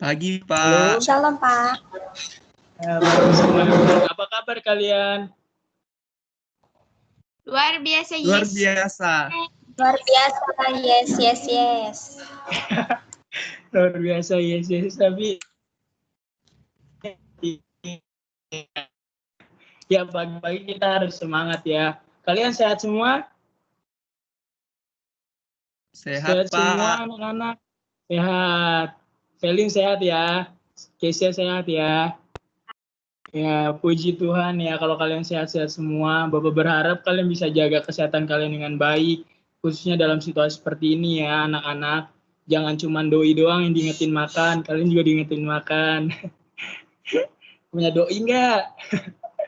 Pagi, Halo. Pak. Shalom, Pak. Bagus semuanya. Apa kabar kalian? Luar biasa, yes. Luar biasa. Luar biasa, yes. Luar biasa, yes. Tapi ya pagi-pagi kita harus semangat ya. Kalian sehat semua? Sehat, Pak. Semua anak-anak? Sehat. Felin sehat ya? Kesia sehat ya? Ya, puji Tuhan ya kalau kalian sehat-sehat semua. Bapak berharap kalian bisa jaga kesehatan kalian dengan baik, khususnya dalam situasi seperti ini ya anak-anak. Jangan cuma doi doang yang diingetin makan, kalian juga diingetin makan. Punya doi nggak?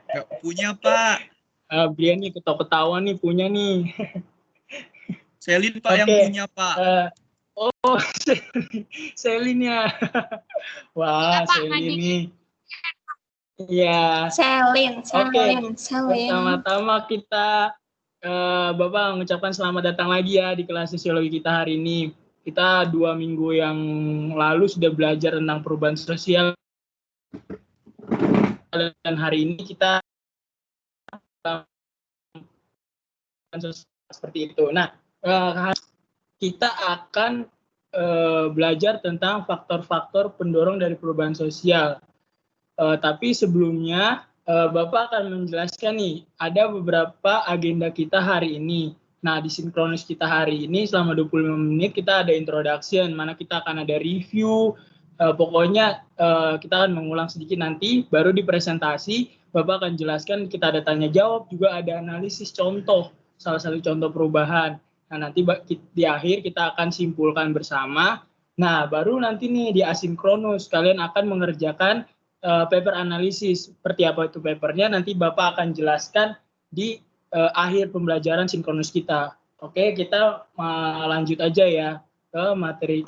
Nggak punya, Pak. Brian nih ketawa-ketawa nih, punya nih. Selin, Pak, yang punya, Pak. Selin ya. Wah, Iya, Pak, Selin adik. nih. Iya. Selin. Pertama-tama kita Bapak mengucapkan selamat datang lagi ya di kelas sosiologi kita hari ini. Kita 2 minggu yang lalu sudah belajar tentang perubahan sosial dan hari ini kita seperti itu. Nah, kita akan belajar tentang faktor-faktor pendorong dari perubahan sosial. Tapi sebelumnya Bapak akan menjelaskan nih, ada beberapa agenda kita hari ini. Nah, di sinkronus kita hari ini selama 25 menit kita ada introduction, mana kita akan ada review, pokoknya kita akan mengulang sedikit nanti, baru di presentasi, Bapak akan jelaskan, kita ada tanya jawab, juga ada analisis contoh, salah satu contoh perubahan. Nah, nanti di akhir kita akan simpulkan bersama. Nah, baru nanti nih di asinkronus, kalian akan mengerjakan paper analisis. Seperti apa itu papernya nanti Bapak akan jelaskan di akhir pembelajaran sinkronus kita. Oke, kita lanjut aja ya ke materi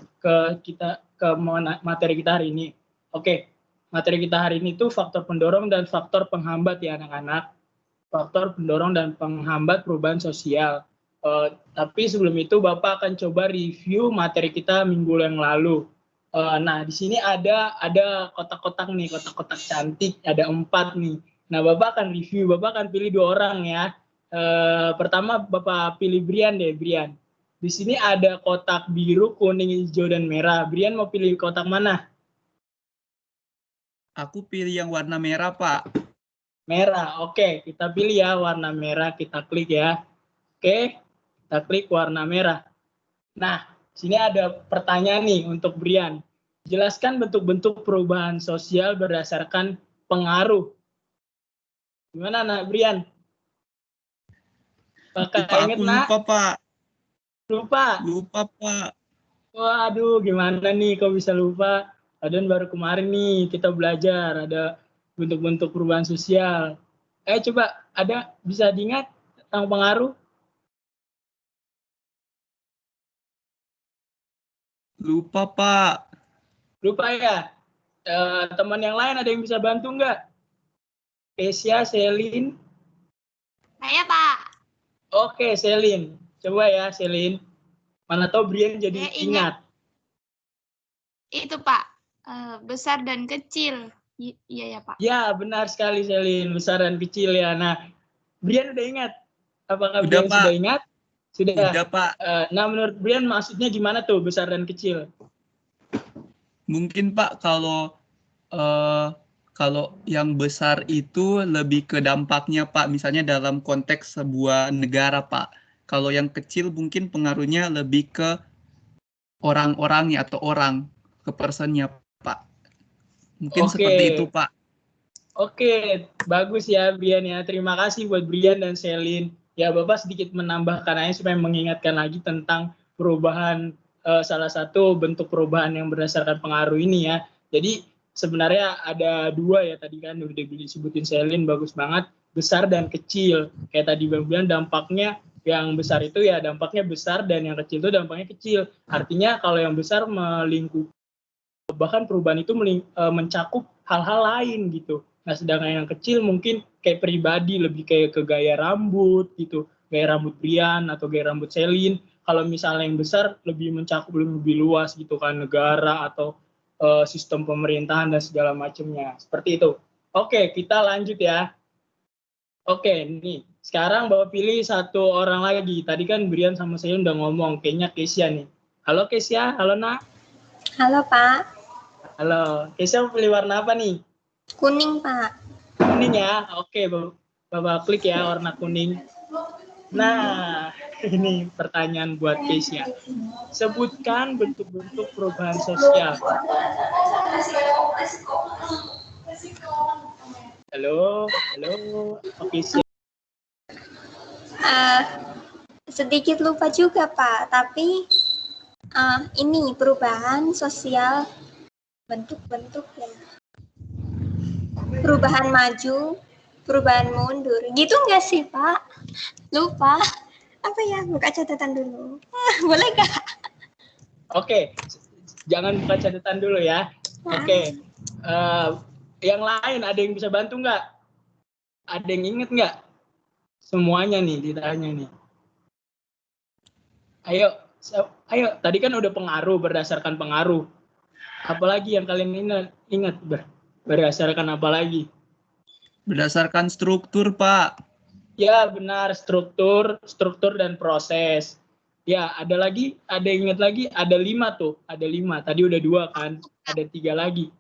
kita hari ini. Oke, materi kita hari ini itu faktor pendorong dan faktor penghambat ya anak-anak. Faktor pendorong dan penghambat perubahan sosial. Tapi sebelum itu Bapak akan coba review materi kita minggu yang lalu. Nah, di sini ada kotak-kotak nih, kotak-kotak cantik, ada 4 nih. Nah, Bapak akan review, Bapak akan pilih 2 orang ya. Pertama Bapak pilih Brian deh, Brian. Di sini ada kotak biru, kuning, hijau, dan merah. Brian mau pilih kotak mana? Aku pilih yang warna merah, Pak. Merah, oke. Kita pilih ya warna merah, kita klik ya. Oke, kita klik warna merah. Nah, sini ada pertanyaan nih untuk Brian. Jelaskan bentuk-bentuk perubahan sosial berdasarkan pengaruh. Gimana, nak Brian? Aku lupa, Pak. Lupa, Pak. Waduh, gimana nih kok bisa lupa? Padahal baru kemarin nih kita belajar ada bentuk-bentuk perubahan sosial. Coba bisa diingat tentang pengaruh? Lupa, Pak. Lupa ya? Teman yang lain ada yang bisa bantu nggak? Kesia, Selin? Saya, Pak. Oke, Selin. Coba ya, Selin. Mana tahu Brian jadi ingat. Itu, Pak. Besar dan kecil. Iya ya, Pak. Ya, benar sekali, Selin. Besar dan kecil ya. Nah, Brian udah ingat? Apakah Udah, Brian Pak. sudah ingat? Sudah. Udah, Pak. Nah, menurut Brian maksudnya gimana tuh besar dan kecil? Mungkin, Pak, kalau yang besar itu lebih ke dampaknya, Pak. Misalnya dalam konteks sebuah negara, Pak. Kalau yang kecil mungkin pengaruhnya lebih ke orang-orangnya atau orang, ke personnya, Pak. Mungkin seperti itu, Pak. Oke, bagus ya Brian ya. Terima kasih buat Brian dan Selin. Ya, Bapak sedikit menambahkan aja supaya mengingatkan lagi tentang perubahan, salah satu bentuk perubahan yang berdasarkan pengaruh ini ya. Jadi sebenarnya ada 2 ya tadi kan udah disebutin Selin, bagus banget. Besar dan kecil. Kayak tadi Bang bilang dampaknya yang besar itu ya dampaknya besar dan yang kecil itu dampaknya kecil. Artinya kalau yang besar melingkup, bahkan perubahan itu mencakup hal-hal lain gitu. Nah, sedangkan yang kecil mungkin kayak pribadi, lebih kayak ke gaya rambut gitu, gaya rambut Brian atau gaya rambut Selin. Kalau misalnya yang besar lebih mencakup lebih luas gitu kan, negara atau sistem pemerintahan dan segala macamnya. Seperti itu. Oke, kita lanjut ya. Oke, nih. Sekarang Bapak pilih satu orang lagi. Tadi kan Brian sama saya udah ngomong, kayaknya Kesia nih. Halo Kesia, halo Nak. Halo, Pak. Halo, Kesia pilih warna apa nih? Kuning, Pak. Kuning ya. Oke, Bapak klik ya warna kuning. Nah, ini pertanyaan buat Kesia. Sebutkan bentuk-bentuk perubahan sosial. Halo, Oke, Kesia. Sedikit lupa juga, Pak. Tapi ini perubahan sosial bentuk-bentuk ya. Perubahan maju, perubahan mundur. Gitu nggak sih, Pak? Lupa. Apa ya? Buka catatan dulu. Boleh nggak? Oke, jangan buka catatan dulu ya. Oke. Yang lain ada yang bisa bantu nggak? Ada yang inget nggak? Semuanya nih ditanya nih. Ayo. Tadi kan udah pengaruh, berdasarkan pengaruh. Apalagi yang kalian ingat? Berdasarkan apa lagi? Berdasarkan struktur, Pak. Ya, benar. Struktur dan proses. Ya, ada lagi? Ada yang ingat lagi? Ada 5 tuh. Ada 5. Tadi udah 2 kan? Ada 3 lagi.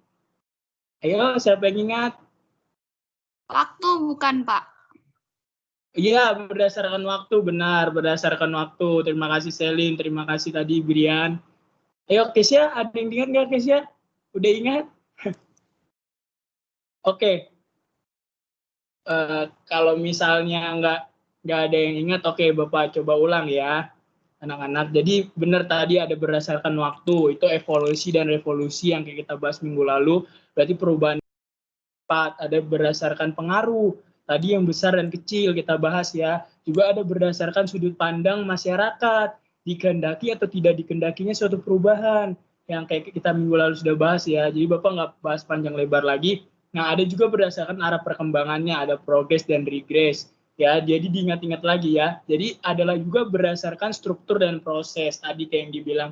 Ayo, siapa yang ingat? Waktu bukan, Pak. Iya, berdasarkan waktu, benar, berdasarkan waktu. Terima kasih Selin, terima kasih tadi Brian. Ayo Kesia, ada yang ingat nggak Kesia? Udah ingat? Oke. Kalau misalnya nggak ada yang ingat, oke Bapak coba ulang ya, anak-anak. Jadi benar tadi ada berdasarkan waktu, itu evolusi dan revolusi yang kayak kita bahas minggu lalu. Berarti perubahan cepat, ada berdasarkan pengaruh. Tadi yang besar dan kecil kita bahas ya. Juga ada berdasarkan sudut pandang masyarakat, dikehendaki atau tidak dikehendakinya suatu perubahan. Yang kayak kita minggu lalu sudah bahas ya. Jadi Bapak nggak bahas panjang lebar lagi. Nah, ada juga berdasarkan arah perkembangannya, ada progres dan regress. Ya, jadi diingat-ingat lagi ya. Jadi adalah juga berdasarkan struktur dan proses. Tadi kayak yang dibilang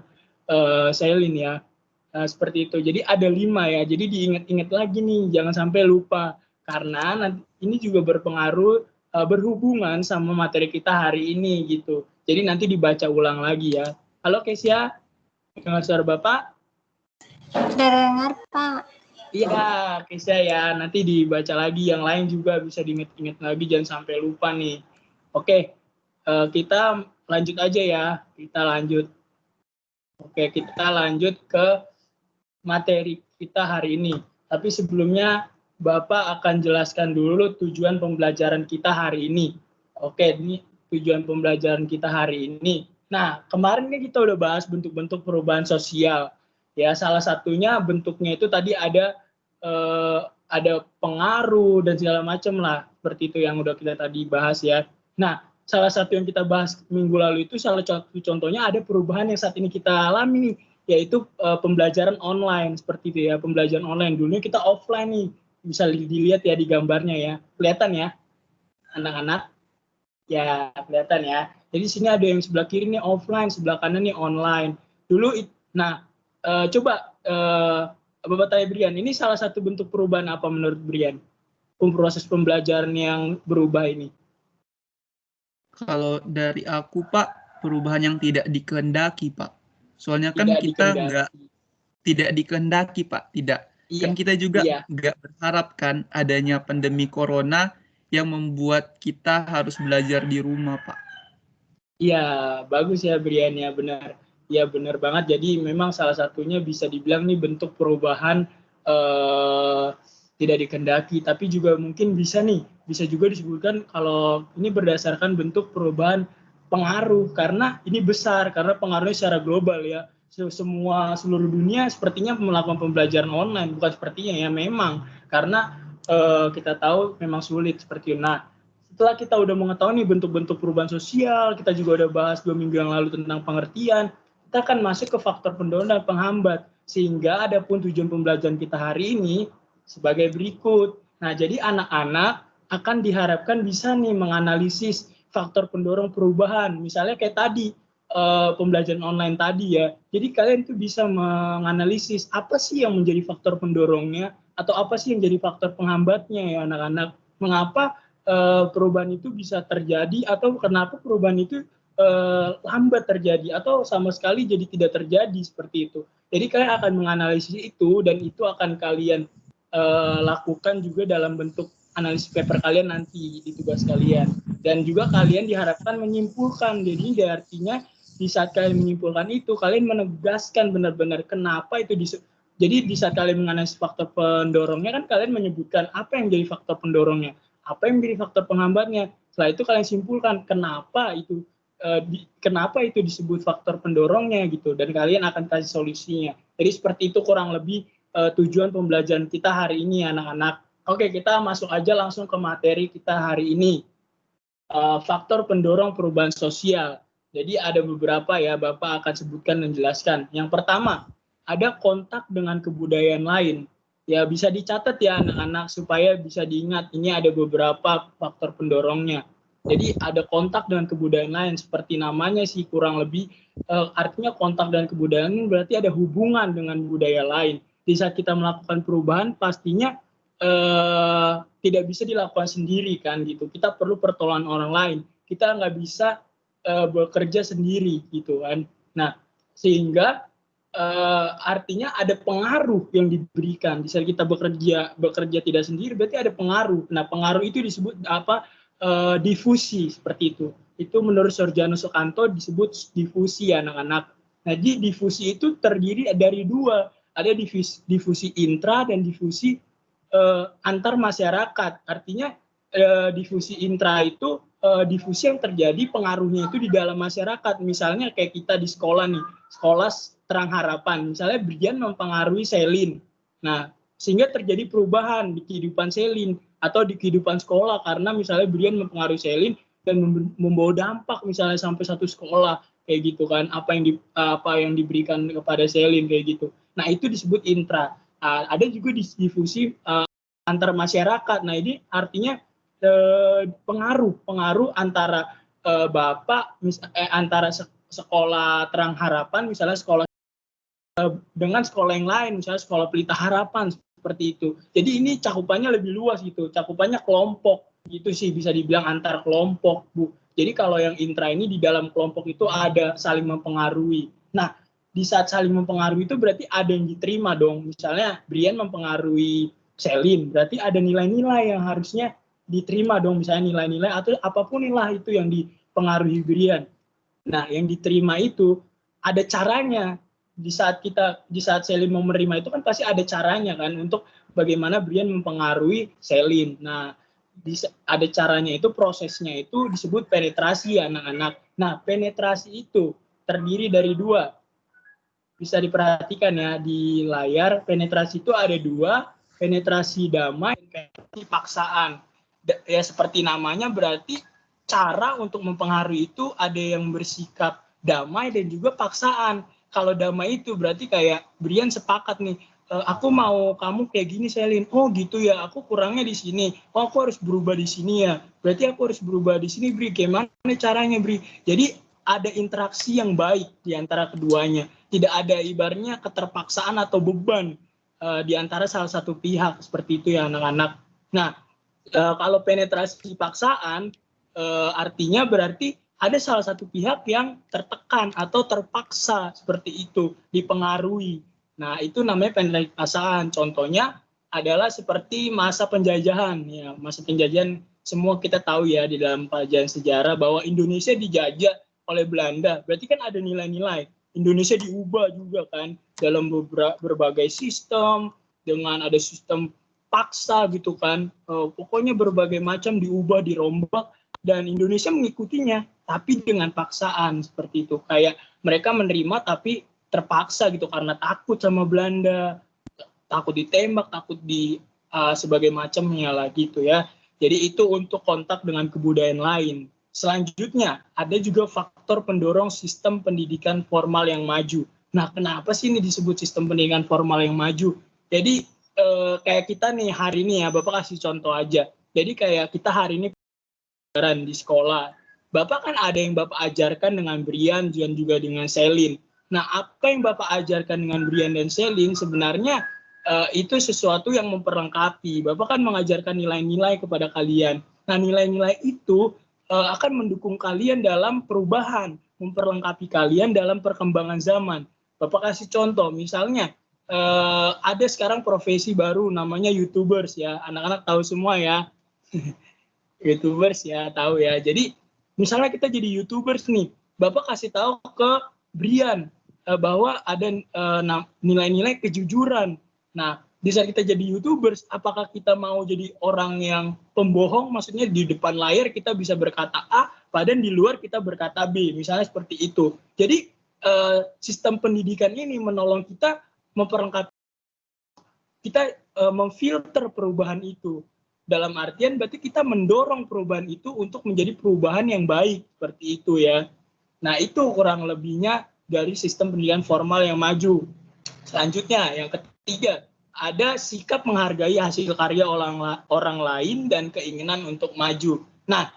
Selin ya. Seperti itu. Jadi ada 5 ya. Jadi diingat-ingat lagi nih, jangan sampai lupa. Karena nanti ini juga berpengaruh, berhubungan sama materi kita hari ini gitu. Jadi nanti dibaca ulang lagi ya. Halo Kesia, dengar suara Bapak? Udah dengar, Pak. Iya, Kesia ya. Nanti dibaca lagi, yang lain juga bisa diingat-ingat lagi, jangan sampai lupa nih. Oke, kita lanjut aja ya. Kita lanjut ke materi kita hari ini. Tapi sebelumnya Bapak akan jelaskan dulu tujuan pembelajaran kita hari ini. Oke, ini tujuan pembelajaran kita hari ini. Nah, kemarin kan kita udah bahas bentuk-bentuk perubahan sosial. Ya, salah satunya bentuknya itu tadi ada pengaruh dan segala macam lah. Seperti itu yang udah kita tadi bahas ya. Nah, salah satu yang kita bahas minggu lalu itu salah satu contohnya ada perubahan yang saat ini kita alami nih, yaitu pembelajaran online seperti itu ya. Pembelajaran online, dulunya kita offline nih, bisa dilihat ya di gambarnya ya, kelihatan ya anak-anak ya, kelihatan ya. Jadi sini ada yang sebelah kiri nih offline, sebelah kanan nih online dulu. Nah, coba Bapak tanya Brian, ini salah satu bentuk perubahan apa menurut Brian, proses pembelajaran yang berubah ini? Kalau dari aku, Pak, perubahan yang tidak dikehendaki, Pak. Soalnya kan kita tidak dikehendaki, Pak. Tidak. Iya, kan kita juga nggak berharap kan adanya pandemi corona yang membuat kita harus belajar di rumah, Pak. Iya, bagus ya Brian ya, benar. Ya benar banget. Jadi memang salah satunya bisa dibilang nih bentuk perubahan tidak dikehendaki, tapi juga mungkin bisa juga disebutkan kalau ini berdasarkan bentuk perubahan pengaruh, karena ini besar, karena pengaruhnya secara global ya. Seluruh dunia sepertinya melakukan pembelajaran online, bukan sepertinya ya, memang karena kita tahu memang sulit seperti itu. Nah, setelah kita udah mengetahui nih bentuk-bentuk perubahan sosial, kita juga udah bahas 2 minggu yang lalu tentang pengertian, kita akan masuk ke faktor pendorong dan penghambat, sehingga ada pun tujuan pembelajaran kita hari ini sebagai berikut. Nah, jadi anak-anak akan diharapkan bisa nih menganalisis faktor pendorong perubahan. Misalnya kayak tadi, pembelajaran online tadi ya. Jadi kalian tuh bisa menganalisis apa sih yang menjadi faktor pendorongnya atau apa sih yang jadi faktor penghambatnya ya anak-anak. Mengapa perubahan itu bisa terjadi atau kenapa perubahan itu lambat terjadi atau sama sekali jadi tidak terjadi seperti itu. Jadi kalian akan menganalisis itu dan itu akan kalian lakukan juga dalam bentuk analisis paper kalian nanti di tugas kalian. Dan juga kalian diharapkan menyimpulkan. Jadi artinya di saat kalian menyimpulkan itu, kalian menegaskan benar-benar kenapa itu jadi di saat kalian menganalisis faktor pendorongnya kan kalian menyebutkan apa yang jadi faktor pendorongnya, apa yang menjadi faktor penghambatnya. Setelah itu kalian simpulkan kenapa itu disebut faktor pendorongnya gitu, dan kalian akan kasih solusinya. Jadi seperti itu kurang lebih tujuan pembelajaran kita hari ini anak-anak. Oke, kita masuk aja langsung ke materi kita hari ini. Faktor pendorong perubahan sosial. Jadi ada beberapa ya, Bapak akan sebutkan dan jelaskan. Yang pertama, ada kontak dengan kebudayaan lain. Ya bisa dicatat ya anak-anak supaya bisa diingat. Ini ada beberapa faktor pendorongnya. Jadi ada kontak dengan kebudayaan lain seperti namanya sih kurang lebih artinya kontak dengan kebudayaan ini berarti ada hubungan dengan budaya lain. Di saat kita melakukan perubahan pastinya tidak bisa dilakukan sendiri kan gitu. Kita perlu pertolongan orang lain. Kita nggak bisa bekerja sendiri gitu kan. Nah sehingga artinya ada pengaruh yang diberikan. Di saat kita bekerja tidak sendiri berarti ada pengaruh. Nah pengaruh itu disebut apa? Difusi seperti itu. Itu menurut Sorjano Sukanto disebut difusi anak-anak. Nah di difusi itu terdiri dari dua. Ada difusi intra dan difusi antar masyarakat. Artinya difusi intra itu difusi yang terjadi pengaruhnya itu di dalam masyarakat. Misalnya kayak kita di sekolah nih, sekolah Terang Harapan. Misalnya Brian mempengaruhi Selin. Nah, sehingga terjadi perubahan di kehidupan Selin atau di kehidupan sekolah karena misalnya Brian mempengaruhi Selin dan membawa dampak misalnya sampai satu sekolah kayak gitu kan. Apa yang diberikan kepada Selin kayak gitu. Nah, itu disebut intra. Ada juga difusi antar masyarakat. Nah, ini artinya pengaruh antara antara sekolah Terang Harapan misalnya sekolah dengan sekolah yang lain misalnya sekolah Pelita Harapan seperti itu. Jadi ini cakupannya lebih luas gitu. Cakupannya kelompok gitu sih bisa dibilang antar kelompok, Bu. Jadi kalau yang intra ini di dalam kelompok itu ada saling mempengaruhi. Nah, di saat saling mempengaruhi itu berarti ada yang diterima dong. Misalnya Brian mempengaruhi Selin, berarti ada nilai-nilai yang harusnya diterima dong. Misalnya nilai-nilai atau apapun nilai itu yang dipengaruhi Brian. Nah, yang diterima itu ada caranya. Di saat Selin mau menerima itu kan pasti ada caranya kan untuk bagaimana Brian mempengaruhi Selin. Nah, ada caranya itu, prosesnya itu disebut penetrasi anak-anak. Nah, penetrasi itu terdiri dari dua. Bisa diperhatikan ya di layar, penetrasi itu ada dua, penetrasi damai dan penetrasi paksaan. Ya seperti namanya berarti cara untuk mempengaruhi itu ada yang bersikap damai dan juga paksaan. Kalau damai itu berarti kayak Brian sepakat nih, aku mau kamu kayak gini Selin. Oh gitu ya, aku kurangnya di sini. Oh aku harus berubah di sini ya. Berarti aku harus berubah di sini, Bri. Gimana caranya, Bri? Jadi ada interaksi yang baik di antara keduanya. Tidak ada ibaratnya keterpaksaan atau beban di antara salah satu pihak seperti itu ya anak-anak. Nah, kalau penetrasi paksaan artinya berarti ada salah satu pihak yang tertekan atau terpaksa seperti itu, dipengaruhi. Nah, itu namanya penetrasi paksaan. Contohnya adalah seperti masa penjajahan. Ya, masa penjajahan semua kita tahu ya di dalam pelajaran sejarah bahwa Indonesia dijajah oleh Belanda. Berarti kan ada nilai-nilai. Indonesia diubah juga kan dalam berbagai sistem, dengan ada sistem paksa gitu kan. Pokoknya berbagai macam diubah, dirombak, dan Indonesia mengikutinya. Tapi dengan paksaan seperti itu. Kayak mereka menerima tapi terpaksa gitu karena takut sama Belanda, takut ditembak, takut sebagai macamnya lah gitu ya. Jadi itu untuk kontak dengan kebudayaan lain. Selanjutnya ada juga faktor pendorong sistem pendidikan formal yang maju. Nah, kenapa sih ini disebut sistem pendidikan formal yang maju? Jadi kayak kita nih hari ini ya, Bapak kasih contoh aja. Jadi kayak kita hari ini pelajaran di sekolah. Bapak kan ada yang Bapak ajarkan dengan Brian dan juga dengan Selin. Nah, apa yang Bapak ajarkan dengan Brian dan Selin sebenarnya itu sesuatu yang memperlengkapi. Bapak kan mengajarkan nilai-nilai kepada kalian. Nah, nilai-nilai itu akan mendukung kalian dalam perubahan, memperlengkapi kalian dalam perkembangan zaman. Bapak kasih contoh, misalnya ada sekarang profesi baru namanya YouTubers ya. Anak-anak tahu semua ya. YouTubers ya, tahu ya. Jadi misalnya kita jadi YouTubers nih, Bapak kasih tahu ke Brian bahwa ada nilai-nilai kejujuran. Nah, di saat kita jadi YouTubers, apakah kita mau jadi orang yang pembohong? Maksudnya di depan layar kita bisa berkata A, padahal di luar kita berkata B. Misalnya seperti itu. Jadi sistem pendidikan ini menolong kita memperlengkapi kita memfilter perubahan itu. Dalam artian berarti kita mendorong perubahan itu untuk menjadi perubahan yang baik, seperti itu ya. Nah, itu kurang lebihnya dari sistem pendidikan formal yang maju. Selanjutnya, yang ketiga, ada sikap menghargai hasil karya orang lain dan keinginan untuk maju. Nah,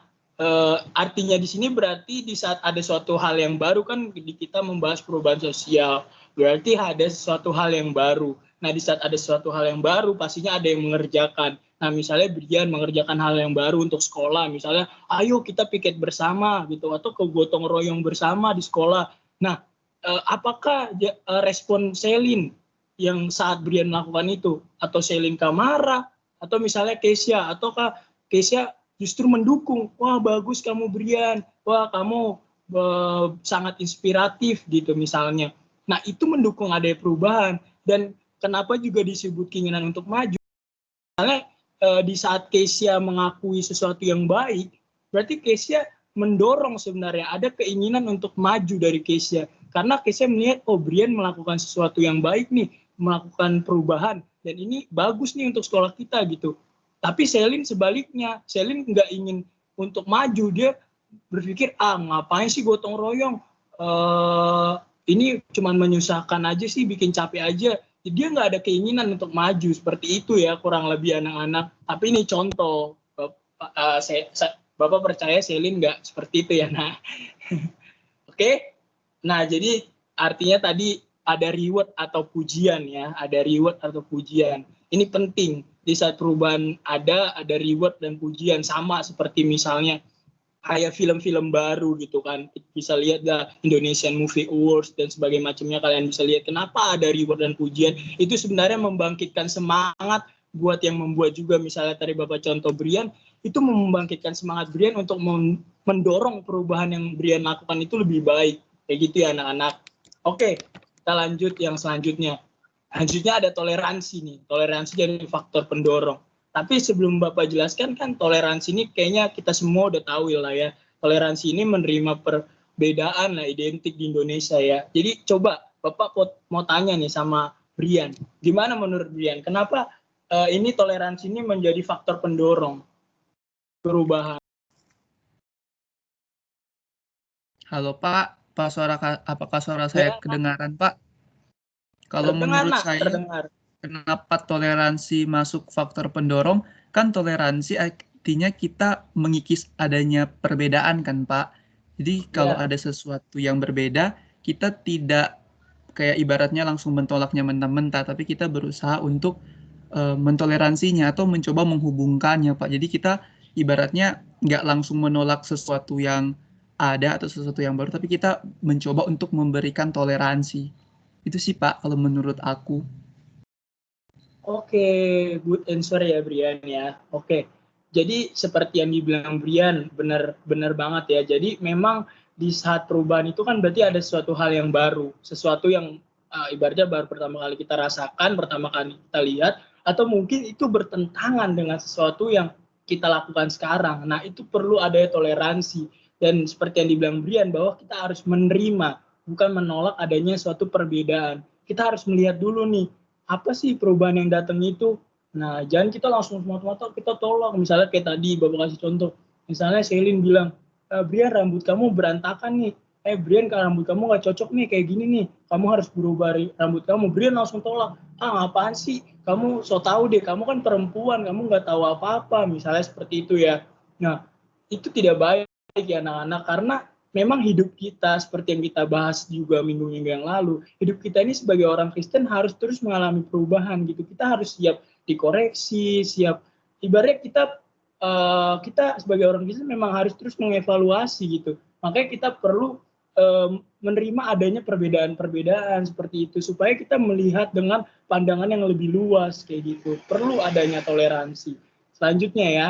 artinya di sini berarti di saat ada suatu hal yang baru, kan kita membahas perubahan sosial, berarti ada sesuatu hal yang baru. Nah, di saat ada sesuatu hal yang baru, pastinya ada yang mengerjakan. Nah, misalnya Brian mengerjakan hal yang baru untuk sekolah, misalnya, ayo kita piket bersama, gitu, atau ke gotong royong bersama di sekolah. Nah, apakah respon Selin yang saat Brian melakukan itu? Atau Selin marah? Atau misalnya Kesia? Ataukah Kesia justru mendukung? Wah, bagus kamu Brian. Wah, kamu sangat inspiratif, gitu misalnya. Nah, itu mendukung adanya perubahan. Dan kenapa juga disebut keinginan untuk maju? Misalnya di saat Kesia mengakui sesuatu yang baik, berarti Kesia mendorong sebenarnya ada keinginan untuk maju dari Kesia. Karena Kesia melihat, oh Brian melakukan sesuatu yang baik nih, melakukan perubahan, dan ini bagus nih untuk sekolah kita gitu. Tapi Selin sebaliknya, Selin nggak ingin untuk maju, dia berpikir, ngapain sih gotong royong, ini cuma menyusahkan aja sih, bikin capek aja. Dia nggak ada keinginan untuk maju, seperti itu ya kurang lebih anak-anak. Tapi ini contoh, Bapak percaya Selin nggak seperti itu ya, nah. Oke, nah jadi artinya tadi ada reward atau pujian ya, ada reward atau pujian. Ini penting, di saat perubahan ada reward dan pujian, sama seperti misalnya kayak film-film baru gitu kan, bisa lihat lah Indonesian Movie Awards dan sebagainya macamnya, kalian bisa lihat kenapa ada reward dan pujian. Itu sebenarnya membangkitkan semangat buat yang membuat juga, misalnya tadi Bapak contoh Brian, itu membangkitkan semangat Brian untuk mendorong perubahan yang Brian lakukan itu lebih baik, kayak gitu ya anak-anak. Oke, kita lanjut yang selanjutnya. Selanjutnya ada toleransi nih, toleransi jadi faktor pendorong. Tapi sebelum Bapak jelaskan, kan toleransi ini kayaknya kita semua udah tahu lah ya. Toleransi ini menerima perbedaan lah, identik di Indonesia ya. Jadi coba Bapak mau tanya nih sama Brian. Gimana menurut Brian? Kenapa ini toleransi ini menjadi faktor pendorong perubahan? Halo Pak, apakah suara saya kedengaran Pak? Kalau menurut saya, terdengar. Kenapa toleransi masuk faktor pendorong? Kan toleransi artinya kita mengikis adanya perbedaan kan Pak. Jadi kalau ada sesuatu yang berbeda, kita tidak kayak ibaratnya langsung mentolaknya mentah-mentah, tapi kita berusaha untuk mentoleransinya atau mencoba menghubungkannya Pak. Jadi kita ibaratnya nggak langsung menolak sesuatu yang ada atau sesuatu yang baru, tapi kita mencoba untuk memberikan toleransi. Itu sih Pak kalau menurut aku. Oke, good answer ya Brian ya. Oke, jadi seperti yang dibilang Brian, benar banget ya. Jadi memang di saat perubahan itu kan berarti ada sesuatu hal yang baru, sesuatu yang ibaratnya baru pertama kali kita rasakan, pertama kali kita lihat, atau mungkin itu bertentangan dengan sesuatu yang kita lakukan sekarang. Nah, itu perlu ada toleransi. Dan seperti yang dibilang Brian, bahwa kita harus menerima, bukan menolak adanya suatu perbedaan. Kita harus melihat dulu nih, apa sih perubahan yang datang itu. Nah, jangan kita langsung semata-mata kita tolak. Misalnya kayak tadi Bapak kasih contoh, misalnya Selin bilang, Brian rambut kamu berantakan nih, Brian rambut kamu nggak cocok nih kayak gini nih, kamu harus berubah rambut kamu. Brian langsung tolak, apaan sih, kamu so tahu deh, kamu kan perempuan, kamu nggak tahu apa-apa, misalnya seperti itu ya. Nah, itu tidak baik. ya anak-anak, karena memang hidup kita seperti yang kita bahas juga minggu-minggu yang lalu, hidup kita ini sebagai orang Kristen harus terus mengalami perubahan gitu. Kita harus siap dikoreksi, siap ibaratnya kita sebagai orang Kristen memang harus terus mengevaluasi gitu. Makanya kita perlu menerima adanya perbedaan-perbedaan seperti itu supaya kita melihat dengan pandangan yang lebih luas kayak gitu. Perlu adanya toleransi. Selanjutnya ya.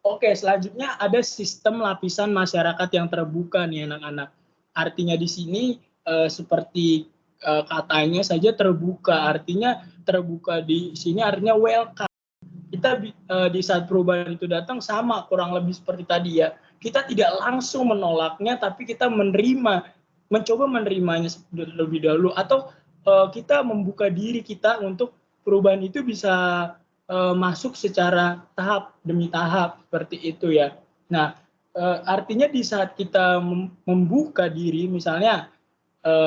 Oke, selanjutnya ada sistem lapisan masyarakat yang terbuka nih anak-anak. Artinya di sini seperti katanya saja terbuka, artinya terbuka di sini artinya welcome. Kita di saat perubahan itu datang sama kurang lebih seperti tadi ya. Kita tidak langsung menolaknya, tapi kita mencoba menerimanya lebih dahulu, atau kita membuka diri kita untuk perubahan itu bisa masuk secara tahap demi tahap seperti itu ya. Nah, artinya di saat kita membuka diri, misalnya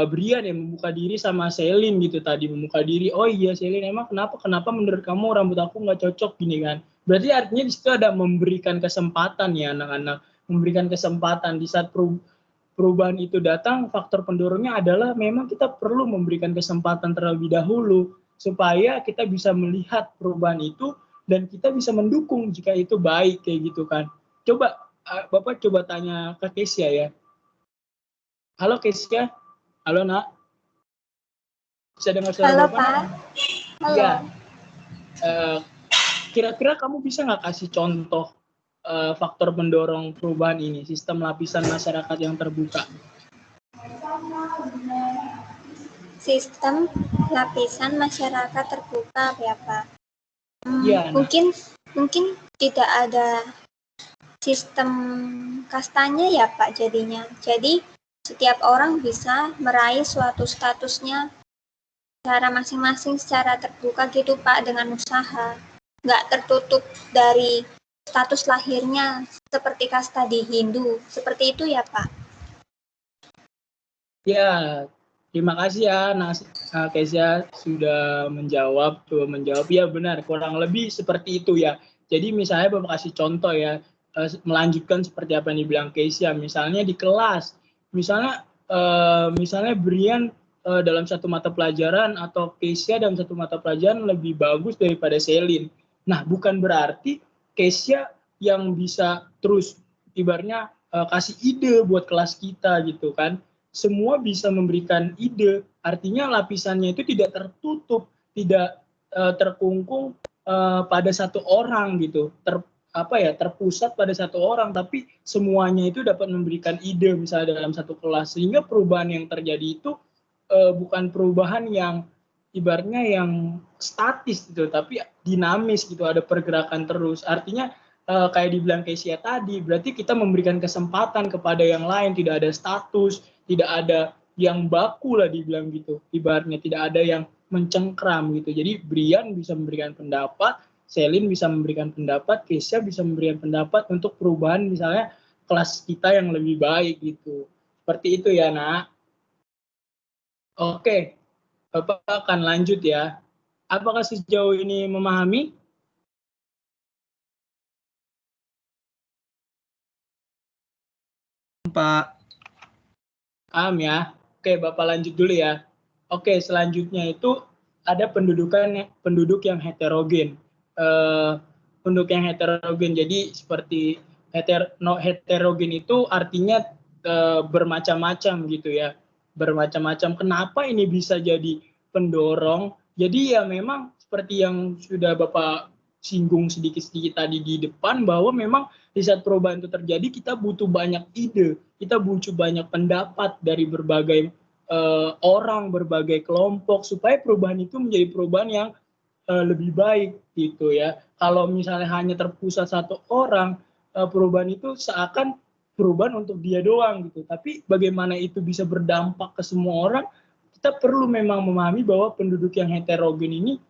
Brian yang membuka diri sama Selin gitu tadi, membuka diri, oh iya Selin emang kenapa menurut kamu rambut aku nggak cocok gini kan. Berarti artinya di situ ada memberikan kesempatan ya anak-anak, memberikan kesempatan. Di saat perubahan itu datang, faktor pendorongnya adalah memang kita perlu memberikan kesempatan terlebih dahulu supaya kita bisa melihat perubahan itu dan kita bisa mendukung jika itu baik kayak gitu kan. Coba Bapak coba tanya ke Kesia ya. Halo Kesia. Halo Nak. Bisa dengar suara Halo, Bapak? Pak. Halo. Ya. Kira-kira kamu bisa nggak kasih contoh faktor pendorong perubahan ini, sistem lapisan masyarakat yang terbuka? Sistem lapisan masyarakat terbuka ya Pak. Ya, nah. Mungkin tidak ada sistem kastanya ya Pak jadinya. Jadi setiap orang bisa meraih suatu statusnya secara masing-masing secara terbuka gitu Pak, dengan usaha. Nggak tertutup dari status lahirnya seperti kasta di Hindu. Seperti itu ya Pak? Ya, terima kasih ya Kezia sudah menjawab. Ya benar, kurang lebih seperti itu ya. Jadi misalnya Bapak kasih contoh ya, melanjutkan seperti apa yang dibilang Kezia. Misalnya di kelas, misalnya Brian dalam satu mata pelajaran atau Kezia dalam satu mata pelajaran lebih bagus daripada Selin. Nah, bukan berarti Kezia yang bisa terus ibaratnya kasih ide buat kelas kita gitu kan. Semua bisa memberikan ide, artinya lapisannya itu tidak tertutup, tidak terkungkung pada satu orang gitu, terpusat pada satu orang, tapi semuanya itu dapat memberikan ide misalnya dalam satu kelas, sehingga perubahan yang terjadi itu bukan perubahan yang ibaratnya yang statis gitu, tapi dinamis gitu, ada pergerakan terus. Artinya kayak dibilang Kesia tadi, berarti kita memberikan kesempatan kepada yang lain, tidak ada status, tidak ada yang baku lah dibilang gitu, ibaratnya tidak ada yang mencengkram gitu. Jadi Brian bisa memberikan pendapat, Selin bisa memberikan pendapat, Kesia bisa memberikan pendapat untuk perubahan misalnya kelas kita yang lebih baik gitu. Seperti itu ya Nak. Oke, Bapak akan lanjut ya. Apakah sejauh ini memahami? Pak. Ya. Oke, Bapak lanjut dulu ya. Oke, selanjutnya itu ada penduduk yang heterogen. Penduduk yang heterogen. Jadi seperti heterogen itu artinya bermacam-macam gitu ya. Bermacam-macam. Kenapa ini bisa jadi pendorong? Jadi ya memang seperti yang sudah Bapak singgung sedikit-sedikit tadi di depan, bahwa memang di saat perubahan itu terjadi kita butuh banyak ide, kita butuh banyak pendapat dari berbagai orang, berbagai kelompok, supaya perubahan itu menjadi perubahan yang lebih baik gitu ya. Kalau misalnya hanya terpusat satu orang, perubahan itu seakan perubahan untuk dia doang gitu. Tapi bagaimana itu bisa berdampak ke semua orang, kita perlu memang memahami bahwa penduduk yang heterogen ini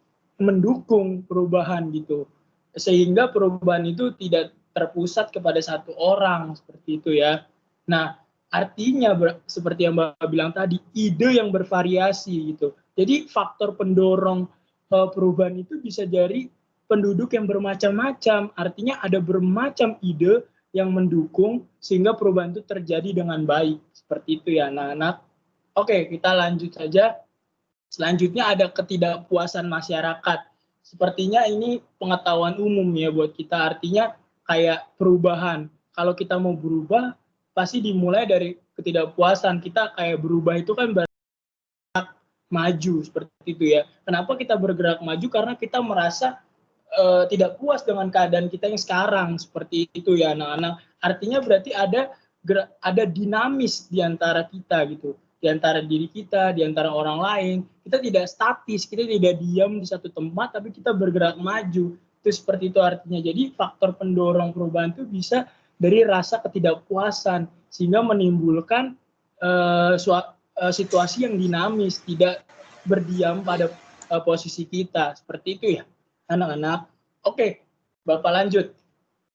mendukung perubahan gitu, sehingga perubahan itu tidak terpusat kepada satu orang seperti itu ya. Nah, artinya seperti yang Mbak bilang tadi, ide yang bervariasi gitu. Jadi faktor pendorong perubahan itu bisa dari penduduk yang bermacam-macam, artinya ada bermacam ide yang mendukung sehingga perubahan itu terjadi dengan baik. Seperti itu ya anak-anak. Oke, kita lanjut saja. Selanjutnya ada ketidakpuasan masyarakat. Sepertinya ini pengetahuan umum ya buat kita, artinya kayak perubahan. Kalau kita mau berubah, pasti dimulai dari ketidakpuasan. Kita kayak berubah itu kan bergerak maju, seperti itu ya. Kenapa kita bergerak maju? Karena kita merasa tidak puas dengan keadaan kita yang sekarang, seperti itu ya anak-anak. Artinya berarti ada dinamis di antara kita gitu, di antara diri kita, di antara orang lain. Kita tidak statis, kita tidak diam di satu tempat, tapi kita bergerak maju. Itu seperti itu artinya. Jadi faktor pendorong perubahan itu bisa dari rasa ketidakpuasan, sehingga menimbulkan situasi yang dinamis, tidak berdiam pada posisi kita. Seperti itu ya anak-anak. Oke, Bapak lanjut.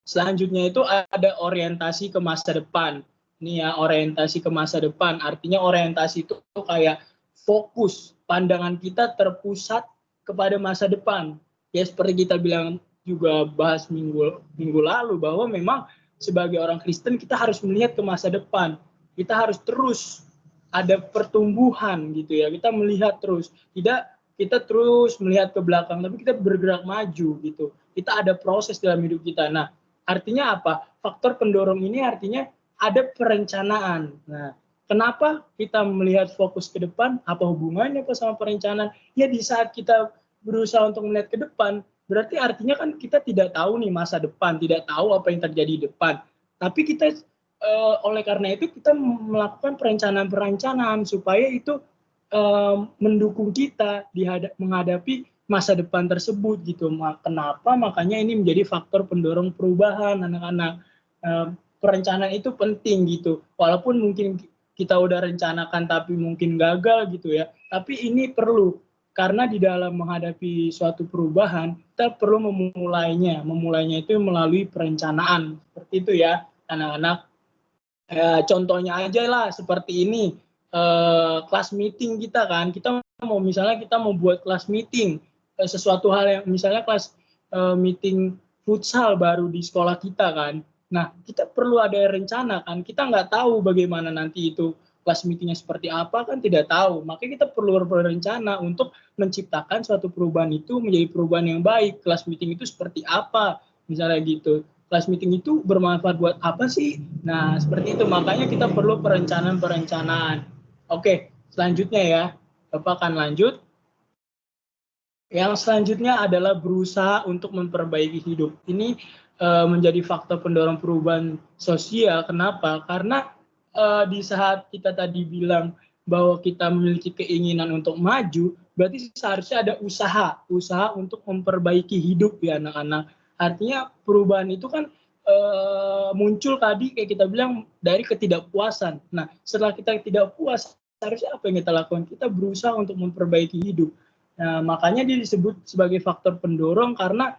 Selanjutnya itu ada orientasi ke masa depan. Ini ya, orientasi ke masa depan. Artinya orientasi itu kayak fokus, pandangan kita terpusat kepada masa depan. Ya seperti kita bilang juga bahas minggu lalu, bahwa memang sebagai orang Kristen kita harus melihat ke masa depan. Kita harus terus ada pertumbuhan gitu ya. Kita melihat terus. Tidak kita terus melihat ke belakang, tapi kita bergerak maju gitu. Kita ada proses dalam hidup kita. Nah, artinya apa? Faktor pendorong ini artinya ada perencanaan. Nah, kenapa kita melihat fokus ke depan? Apa hubungannya sama perencanaan? Ya di saat kita berusaha untuk melihat ke depan, berarti artinya kan kita tidak tahu nih masa depan, tidak tahu apa yang terjadi di depan. Tapi kita oleh karena itu kita melakukan perencanaan-perencanaan supaya itu mendukung kita menghadapi masa depan tersebut gitu. Kenapa? Makanya ini menjadi faktor pendorong perubahan anak-anak. Perencanaan itu penting gitu. Walaupun mungkin kita udah rencanakan tapi mungkin gagal gitu ya. Tapi ini perlu, karena di dalam menghadapi suatu perubahan kita perlu memulainya. Memulainya itu melalui perencanaan. Seperti itu ya anak-anak. Contohnya aja lah seperti ini. Kelas meeting kita kan, kita mau buat kelas meeting, sesuatu hal yang misalnya kelas meeting futsal baru di sekolah kita kan. Nah, kita perlu ada rencana kan, kita nggak tahu bagaimana nanti itu kelas meetingnya seperti apa kan, tidak tahu. Makanya kita perlu berencana untuk menciptakan suatu perubahan itu menjadi perubahan yang baik. Kelas meeting itu seperti apa, misalnya gitu. Kelas meeting itu bermanfaat buat apa sih? Nah, seperti itu. Makanya kita perlu perencanaan. Oke, selanjutnya ya. Bapak akan lanjut. Yang selanjutnya adalah berusaha untuk memperbaiki hidup. Ini menjadi faktor pendorong perubahan sosial. Kenapa? Karena di saat kita tadi bilang bahwa kita memiliki keinginan untuk maju, berarti seharusnya ada usaha untuk memperbaiki hidup ya anak-anak. Artinya perubahan itu kan muncul tadi kayak kita bilang dari ketidakpuasan. Nah, setelah kita tidak puas, seharusnya apa yang kita lakukan? Kita berusaha untuk memperbaiki hidup. Nah, makanya dia disebut sebagai faktor pendorong karena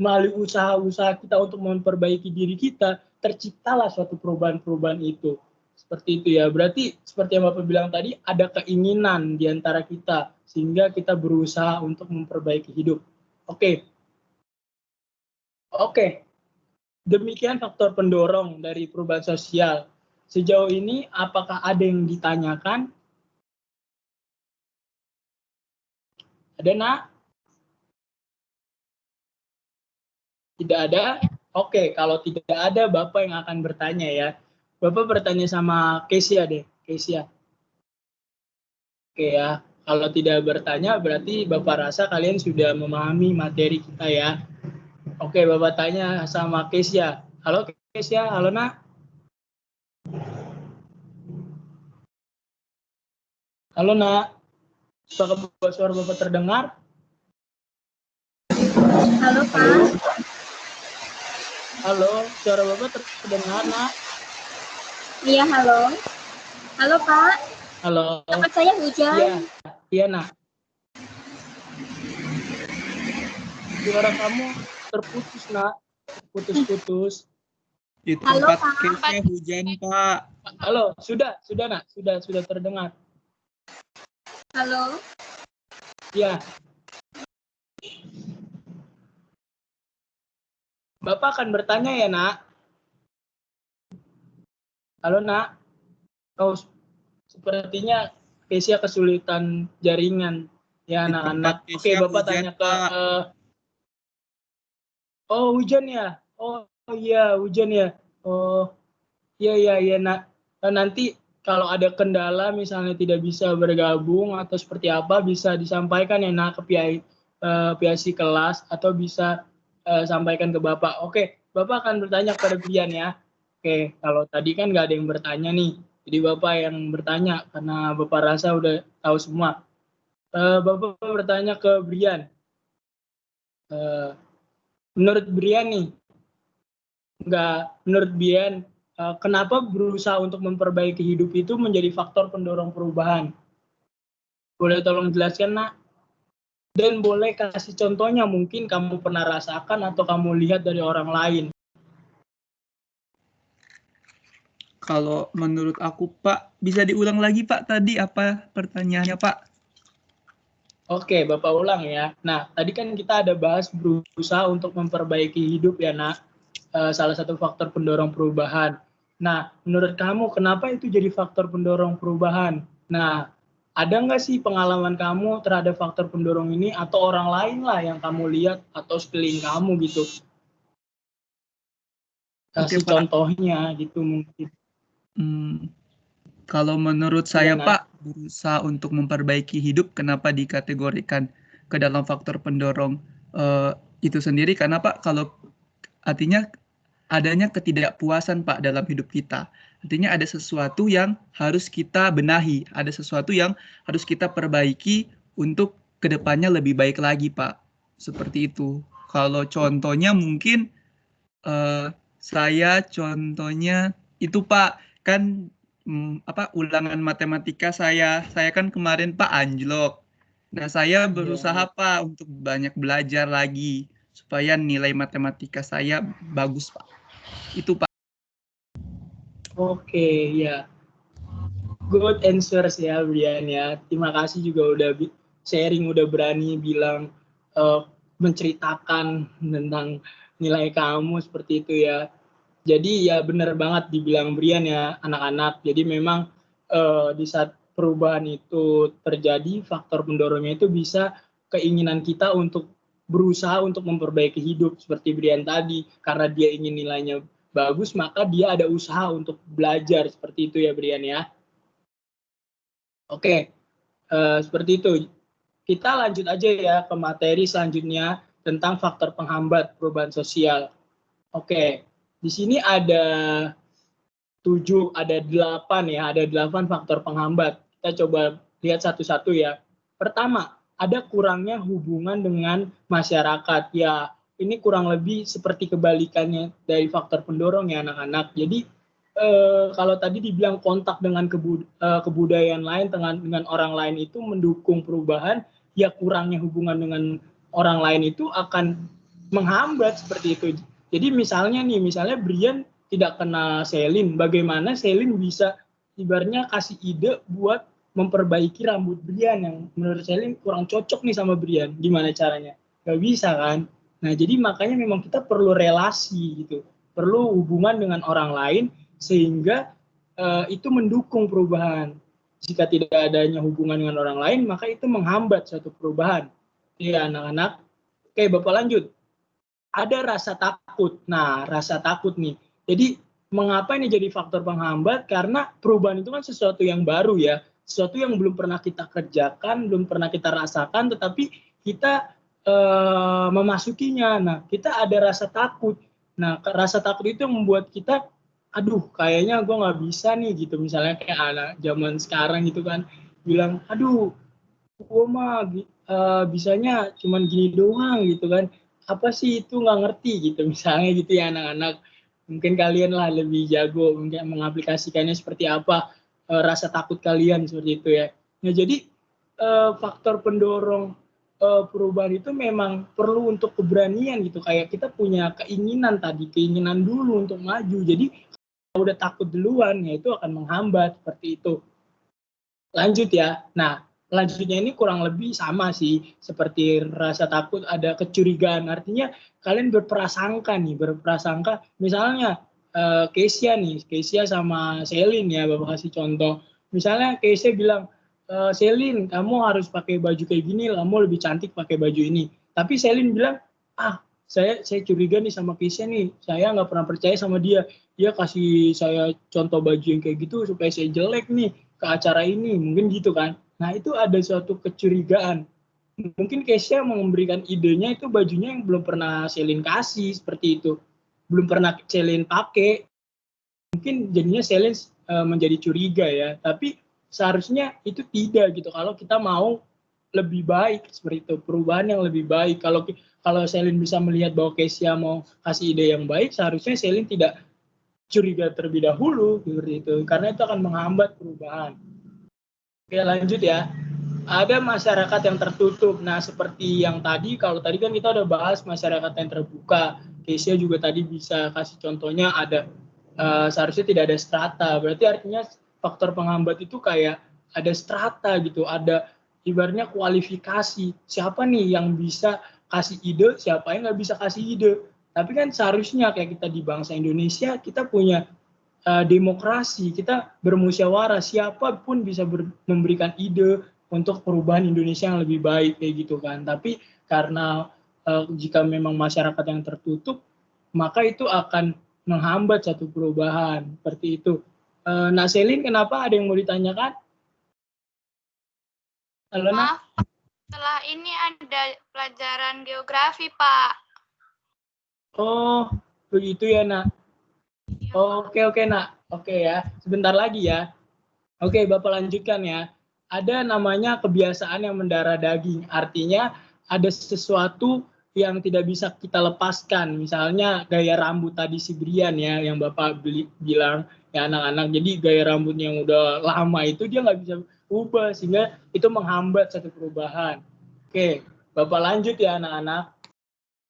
melalui usaha-usaha kita untuk memperbaiki diri kita, terciptalah suatu perubahan-perubahan itu. Seperti itu ya. Berarti seperti yang Bapak bilang tadi, ada keinginan di antara kita sehingga kita berusaha untuk memperbaiki hidup. Oke. Demikian faktor pendorong dari perubahan sosial. Sejauh ini apakah ada yang ditanyakan? Ada, Nak? Tidak ada? Oke, kalau tidak ada, Bapak yang akan bertanya ya. Bapak bertanya sama Kesia deh. Kesia. Oke ya, kalau tidak bertanya berarti Bapak rasa kalian sudah memahami materi kita ya. Oke, Bapak tanya sama Kesia. Halo Kesia, halo Nak. Halo Nak. Apakah suara Bapak terdengar? Halo Pak. Halo, suara Bapak terdengar Nak? Iya, halo. Halo Pak. Halo. Tempat saya hujan. Iya Nak. Suara kamu terputus Nak, putus-putus. Di Halo, tempat Pak. Kesia hujan Pak. Halo, sudah Nak, sudah terdengar. Halo. Ya. Bapak akan bertanya ya Nak. Halo nak, oh sepertinya Kesia kesulitan jaringan ya Di tempat anak-anak. Oke, Kesia Bapak hujan, tanya ke Pak. oh hujan ya. Oh iya hujan ya. Oh iya iya iya nak. Nanti kalau ada kendala misalnya tidak bisa bergabung atau seperti apa bisa disampaikan ya nak ke pihak kelas atau bisa sampaikan ke Bapak. Oke, Bapak akan bertanya kepada Brian ya. Oke, kalau tadi kan nggak ada yang bertanya nih. Jadi Bapak yang bertanya karena Bapak rasa udah tahu semua. Bapak bertanya ke Brian. Eh, menurut Brian nih, menurut Brian, kenapa berusaha untuk memperbaiki hidup itu menjadi faktor pendorong perubahan? Boleh tolong jelaskan nak? Dan boleh kasih contohnya mungkin kamu pernah rasakan atau kamu lihat dari orang lain. Kalau menurut aku, Pak, bisa diulang lagi, Pak, tadi apa pertanyaannya, Pak? Oke, Bapak ulang ya. Nah, tadi kan kita ada bahas berusaha untuk memperbaiki hidup ya, nak. Salah satu faktor pendorong perubahan. Nah, menurut kamu kenapa itu jadi faktor pendorong perubahan? Nah, ada nggak sih pengalaman kamu terhadap faktor pendorong ini atau orang lain lah yang kamu lihat atau sekeliling kamu gitu? Oke, Kasih Pak. contohnya gitu mungkin. Kalau menurut Iya, saya, nak. Pak, berusaha untuk memperbaiki hidup, kenapa dikategorikan ke dalam faktor pendorong itu sendiri? Karena, Pak, kalau artinya adanya ketidakpuasan, Pak, dalam hidup kita. Artinya ada sesuatu yang harus kita benahi, ada sesuatu yang harus kita perbaiki untuk kedepannya lebih baik lagi, Pak. Seperti itu. Kalau contohnya mungkin saya contohnya itu Pak, kan ulangan matematika saya kan kemarin Pak anjlok. Nah, saya berusaha Iya. Pak untuk banyak belajar lagi supaya nilai matematika saya bagus Pak. Itu Pak. Oke, ya. Good answers ya, Brian ya. Terima kasih juga udah sharing, udah berani bilang menceritakan tentang nilai kamu seperti itu ya. Jadi ya benar banget dibilang Brian ya anak-anak. Jadi memang di saat perubahan itu terjadi, faktor pendorongnya itu bisa keinginan kita untuk berusaha untuk memperbaiki hidup seperti Brian tadi. Karena dia ingin nilainya bagus, maka dia ada usaha untuk belajar seperti itu ya Brian ya. Oke, seperti itu. Kita lanjut aja ya ke materi selanjutnya tentang faktor penghambat perubahan sosial. Oke, di sini ada 8 ya, ada 8 faktor penghambat. Kita coba lihat satu-satu ya. Pertama, ada kurangnya hubungan dengan masyarakat. Ya, ini kurang lebih seperti kebalikannya dari faktor pendorong ya anak-anak. Jadi kalau tadi dibilang kontak dengan kebudayaan lain dengan orang lain itu mendukung perubahan, ya kurangnya hubungan dengan orang lain itu akan menghambat seperti itu. Jadi misalnya Brian tidak kenal Selin, bagaimana Selin bisa ibaratnya kasih ide buat memperbaiki rambut Brian yang menurut Selin kurang cocok nih sama Brian. Gimana caranya? Gak bisa kan? Nah, jadi makanya memang kita perlu relasi gitu. Perlu hubungan dengan orang lain sehingga itu mendukung perubahan. Jika tidak adanya hubungan dengan orang lain, maka itu menghambat suatu perubahan. Ya, anak-anak. Oke, Bapak lanjut. Ada rasa takut. Nah, rasa takut nih. Jadi, mengapa ini jadi faktor penghambat? Karena perubahan itu kan sesuatu yang baru ya. Sesuatu yang belum pernah kita kerjakan, belum pernah kita rasakan, tetapi kita memasukinya. Nah, kita ada rasa takut. Nah, rasa takut itu yang membuat kita, aduh, kayaknya gue nggak bisa nih gitu. Misalnya kayak anak zaman sekarang gitu kan, bilang, aduh, gue mah bisanya cuman gini doang gitu kan. Apa sih itu nggak ngerti gitu. Misalnya gitu ya anak-anak. Mungkin kalian lah lebih jago mungkin mengaplikasikannya seperti apa rasa takut kalian seperti itu ya. Nah jadi faktor pendorong perubahan itu memang perlu untuk keberanian gitu. Kayak kita punya keinginan dulu untuk maju. Jadi kalau udah takut duluan ya itu akan menghambat seperti itu. Lanjut ya. Nah, lanjutnya ini kurang lebih sama sih seperti rasa takut, ada kecurigaan. Artinya kalian berprasangka misalnya Keisha nih, Keisha sama Selin ya, Bapak kasih contoh. Misalnya Keisha bilang, Selin, kamu harus pakai baju kayak gini, kamu lebih cantik pakai baju ini. Tapi Selin bilang, saya curiga nih sama Keisha nih, saya nggak pernah percaya sama dia. Dia kasih saya contoh baju yang kayak gitu supaya saya jelek nih ke acara ini, mungkin gitu kan. Nah itu ada suatu kecurigaan. Mungkin Keisha memberikan idenya itu bajunya yang belum pernah Selin kasih, seperti itu. Belum pernah Selin pakai. Mungkin jadinya Selin menjadi curiga ya. Tapi seharusnya itu tidak gitu. Kalau kita mau lebih baik seperti itu, perubahan yang lebih baik. Kalau Selin bisa melihat bahwa Keisha mau kasih ide yang baik, seharusnya Selin tidak curiga terlebih dahulu seperti itu, karena itu akan menghambat perubahan. Oke, lanjut ya. Ada masyarakat yang tertutup. Nah, seperti yang tadi, kalau tadi kan kita udah bahas masyarakat yang terbuka. Keisha juga tadi bisa kasih contohnya ada seharusnya tidak ada strata. Berarti artinya faktor penghambat itu kayak ada strata gitu, ada ibaratnya kualifikasi. Siapa nih yang bisa kasih ide, siapa yang nggak bisa kasih ide. Tapi kan seharusnya kayak kita di bangsa Indonesia, kita punya demokrasi, kita bermusyawarah, siapapun bisa memberikan ide untuk perubahan Indonesia yang lebih baik kayak gitu kan. Tapi karena jika memang masyarakat yang tertutup, maka itu akan menghambat satu perubahan seperti itu. Nak Selin, kenapa ada yang mau ditanyakan? Halo, Nak. Maaf, setelah ini ada pelajaran geografi, Pak. Oh, begitu ya, Nak. Oke, Nak. Oke ya, sebentar lagi ya. Oke, Bapak lanjutkan ya. Ada namanya kebiasaan yang mendarah daging. Artinya ada sesuatu yang tidak bisa kita lepaskan. Misalnya gaya rambut tadi si Brian ya, yang Bapak bilang ya anak-anak. Jadi gaya rambut yang udah lama itu dia nggak bisa ubah, sehingga itu menghambat satu perubahan. Oke, Bapak lanjut ya anak-anak.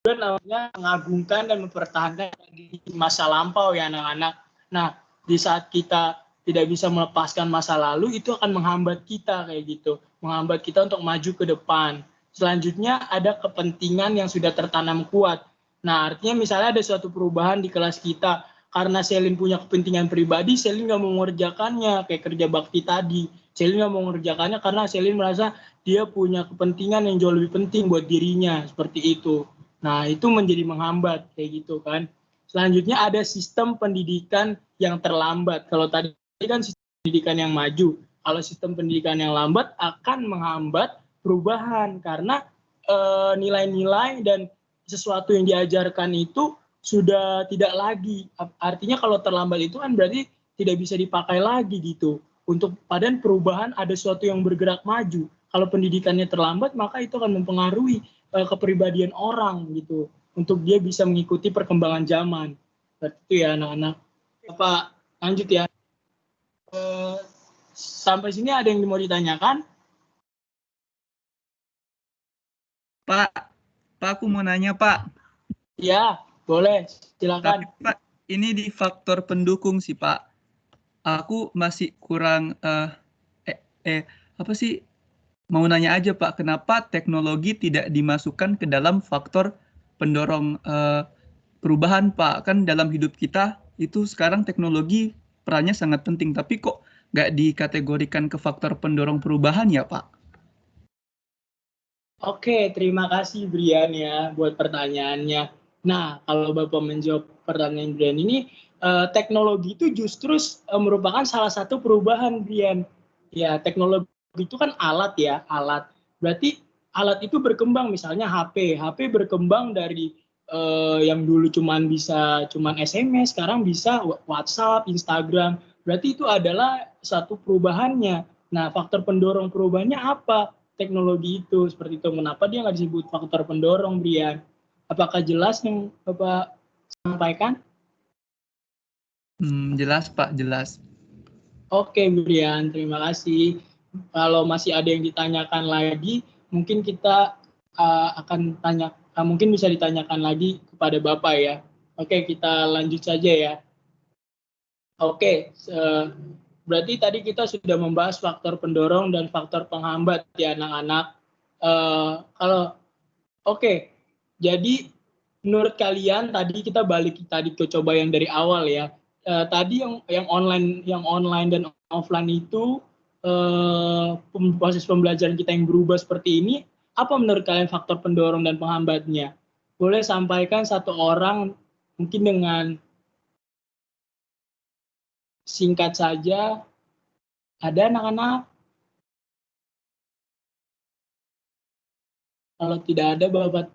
Itu namanya mengagungkan dan mempertahankan di masa lampau ya anak-anak. Nah, di saat kita tidak bisa melepaskan masa lalu, itu akan menghambat kita kayak gitu. Menghambat kita untuk maju ke depan. Selanjutnya ada kepentingan yang sudah tertanam kuat. Nah, artinya misalnya ada suatu perubahan di kelas kita. Karena Selin punya kepentingan pribadi, Selin nggak mau mengerjakannya. Kayak kerja bakti tadi. Selin nggak mau mengerjakannya karena Selin merasa dia punya kepentingan yang jauh lebih penting buat dirinya. Seperti itu. Nah, itu menjadi menghambat kayak gitu kan. Selanjutnya ada sistem pendidikan yang terlambat. Kalau tadi kan sistem pendidikan yang maju. Kalau sistem pendidikan yang lambat akan menghambat perubahan karena nilai-nilai dan sesuatu yang diajarkan itu sudah tidak lagi. Artinya kalau terlambat itu kan berarti tidak bisa dipakai lagi gitu. Untuk padan perubahan ada sesuatu yang bergerak maju. Kalau pendidikannya terlambat maka itu akan mempengaruhi kepribadian orang gitu. Untuk dia bisa mengikuti perkembangan zaman. Seperti itu ya anak-anak. Bapak lanjut ya. Sampai sini ada yang mau ditanyakan? Pak, aku mau nanya Pak. Ya, boleh. Silakan. Tapi Pak, ini di faktor pendukung sih Pak. Aku masih kurang apa sih? Mau nanya aja Pak, kenapa teknologi tidak dimasukkan ke dalam faktor pendorong perubahan Pak? Kan dalam hidup kita itu sekarang teknologi perannya sangat penting, tapi kok nggak dikategorikan ke faktor pendorong perubahan ya Pak? Oke, terima kasih Brian ya buat pertanyaannya. Nah, kalau Bapak menjawab pertanyaan Brian ini, teknologi itu justru merupakan salah satu perubahan Brian. Ya, teknologi itu kan alat ya, alat. Berarti alat itu berkembang, misalnya HP. HP berkembang dari yang dulu cuman SMS, sekarang bisa WhatsApp, Instagram. Berarti itu adalah satu perubahannya. Nah, faktor pendorong perubahannya apa? Teknologi itu, seperti itu. Kenapa dia nggak disebut faktor pendorong, Brian? Apakah jelas yang Bapak sampaikan? Jelas Pak, jelas. Oke, Brian, terima kasih. Kalau masih ada yang ditanyakan lagi, mungkin kita akan tanya, mungkin bisa ditanyakan lagi kepada Bapak ya. Oke, kita lanjut saja ya. Oke, berarti tadi kita sudah membahas faktor pendorong dan faktor penghambat ya anak-anak. Oke, jadi menurut kalian tadi kita balik tadi ke coba yang dari awal ya. Tadi yang online dan offline itu proses pembelajaran kita yang berubah seperti ini, apa menurut kalian faktor pendorong dan penghambatnya? Boleh sampaikan satu orang mungkin dengan singkat saja. Ada anak-anak? Kalau tidak ada, Bapak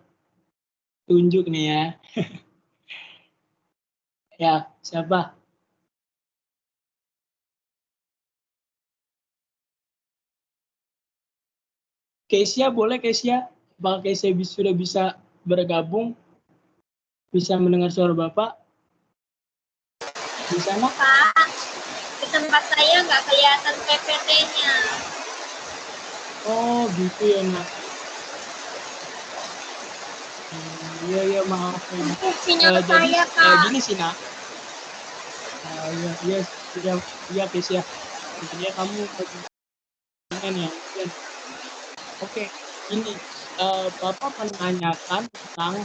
tunjuk nih ya. Ya, siapa? Kesia, boleh Kesia? Apakah Kesia sudah bisa bergabung? Bisa mendengar suara Bapak? Di sana? Pak, di tempat saya nggak kelihatan PPT-nya. Oh, gitu ya, Nak. Iya, maaf ya. Mungkin sinyal saya, Pak. Gini sih, Nak. Iya, Kesia. Intinya kamu pengen ya. Oke, ini Bapak menanyakan tentang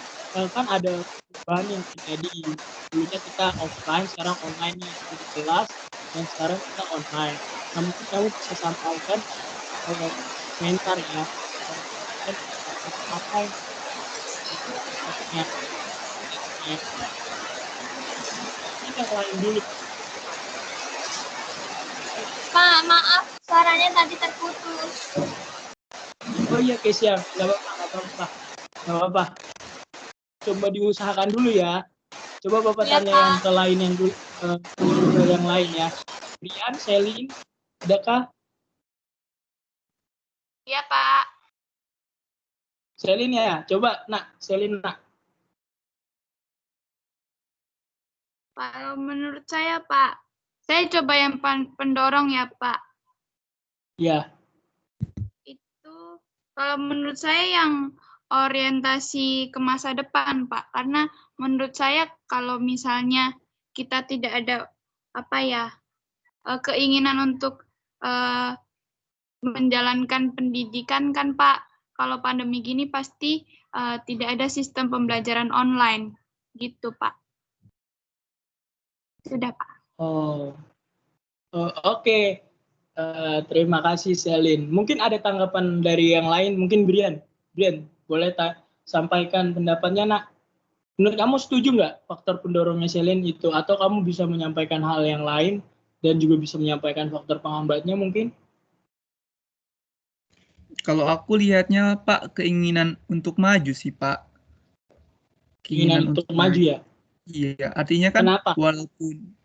kan ada perubahan yang terjadi. Dulunya kita offline, sekarang online nih di kelas, dan sekarang kita online. Nah, mungkin kamu bisa sampaikan komentar ya, dan apa yang maksudnya. Ini yang lain dulu. Pak, maaf, suaranya tadi terputus. Oh iya, Kesia, nggak apa-apa. Coba diusahakan dulu ya. Coba Bapak Ya, tanya Pak. yang ke lain yang dulu, yang lain ya. Brian, Selin, adakah? Iya, Pak. Selin ya, coba Selin. Kalau menurut saya, Pak, saya coba yang pendorong ya, Pak. Ya. Itu kalau menurut saya yang orientasi ke masa depan, Pak. Karena menurut saya kalau misalnya kita tidak ada keinginan untuk menjalankan pendidikan kan, Pak. Kalau pandemi gini pasti tidak ada sistem pembelajaran online, gitu, Pak. Sudah, Pak. Oke. Terima kasih Selin. Mungkin ada tanggapan dari yang lain, mungkin Brian, boleh sampaikan pendapatnya, Nak. Menurut kamu setuju nggak faktor pendorongnya Selin itu, atau kamu bisa menyampaikan hal yang lain dan juga bisa menyampaikan faktor penghambatnya mungkin? Kalau aku lihatnya Pak, keinginan untuk maju sih Pak. Keinginan untuk maju ya? Iya, artinya kan Kenapa?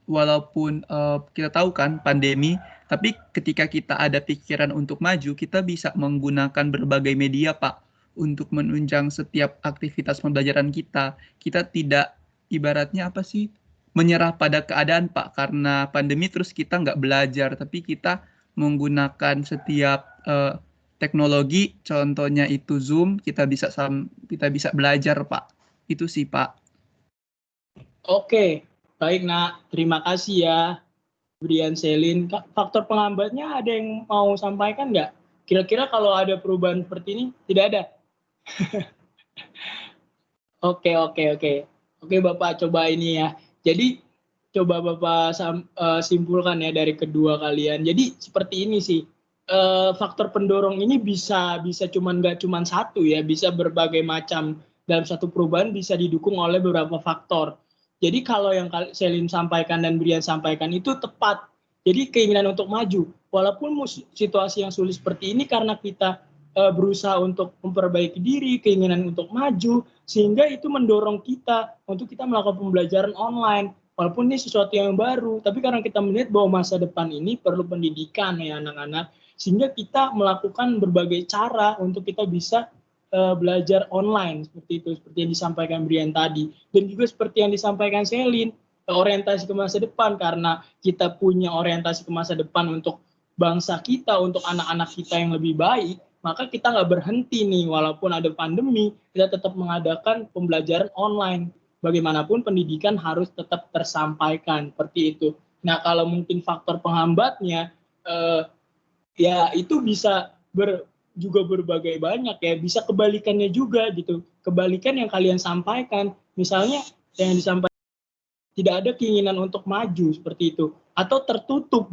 walaupun kita tahu kan pandemi, tapi ketika kita ada pikiran untuk maju, kita bisa menggunakan berbagai media Pak untuk menunjang setiap aktivitas pembelajaran kita. Kita tidak ibaratnya apa sih menyerah pada keadaan Pak, karena pandemi terus kita nggak belajar, tapi kita menggunakan setiap teknologi, contohnya itu Zoom, kita bisa belajar Pak. Itu sih Pak. Oke, baik Nak. Terima kasih ya, Brian, Selin. Faktor penghambatnya ada yang mau sampaikan nggak? Kira-kira kalau ada perubahan seperti ini, tidak ada? Oke, Bapak coba ini ya. Jadi, coba Bapak simpulkan ya dari kedua kalian. Jadi, seperti ini sih. Faktor pendorong ini bisa nggak cuman satu ya, bisa berbagai macam. Dalam satu perubahan bisa didukung oleh beberapa faktor. Jadi kalau yang Selin sampaikan dan Brian sampaikan itu tepat. Jadi keinginan untuk maju, walaupun situasi yang sulit seperti ini karena kita berusaha untuk memperbaiki diri, keinginan untuk maju, sehingga itu mendorong kita untuk kita melakukan pembelajaran online. Walaupun ini sesuatu yang baru, tapi karena kita melihat bahwa masa depan ini perlu pendidikan ya anak-anak, sehingga kita melakukan berbagai cara untuk kita bisa belajar online seperti yang disampaikan Brian tadi, dan juga seperti yang disampaikan Selin, orientasi ke masa depan, karena kita punya orientasi ke masa depan untuk bangsa kita, untuk anak-anak kita yang lebih baik, maka kita nggak berhenti nih, walaupun ada pandemi, kita tetap mengadakan pembelajaran online. Bagaimanapun pendidikan harus tetap tersampaikan seperti itu. Nah, kalau mungkin faktor penghambatnya, ya itu bisa juga berbagai banyak ya, bisa kebalikannya juga gitu. Kebalikan yang kalian sampaikan, misalnya yang disampaikan tidak ada keinginan untuk maju seperti itu, atau tertutup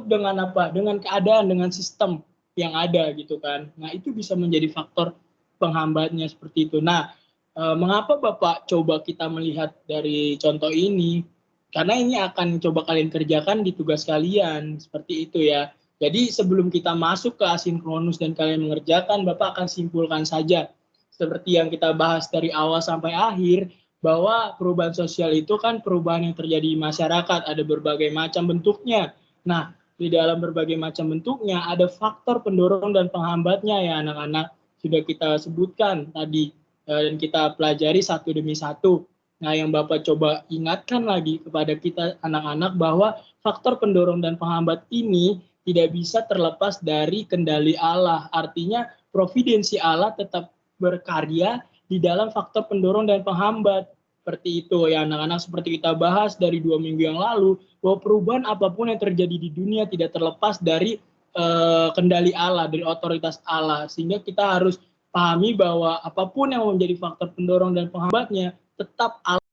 dengan apa? Dengan keadaan, dengan sistem yang ada gitu kan. Nah, itu bisa menjadi faktor penghambatnya seperti itu. Nah, mengapa Bapak coba kita melihat dari contoh ini? Karena ini akan coba kalian kerjakan di tugas kalian, seperti itu ya. Jadi sebelum kita masuk ke asinkronus dan kalian mengerjakan, Bapak akan simpulkan saja. Seperti yang kita bahas dari awal sampai akhir, bahwa perubahan sosial itu kan perubahan yang terjadi di masyarakat, ada berbagai macam bentuknya. Nah, di dalam berbagai macam bentuknya ada faktor pendorong dan penghambatnya ya anak-anak. Sudah kita sebutkan tadi dan kita pelajari satu demi satu. Nah, yang Bapak coba ingatkan lagi kepada kita anak-anak bahwa faktor pendorong dan penghambat ini tidak bisa terlepas dari kendali Allah. Artinya providensi Allah tetap berkarya di dalam faktor pendorong dan penghambat. Seperti itu ya anak-anak, seperti kita bahas dari 2 minggu yang lalu, bahwa perubahan apapun yang terjadi di dunia tidak terlepas dari kendali Allah, dari otoritas Allah. Sehingga kita harus pahami bahwa apapun yang menjadi faktor pendorong dan penghambatnya, tetap Allah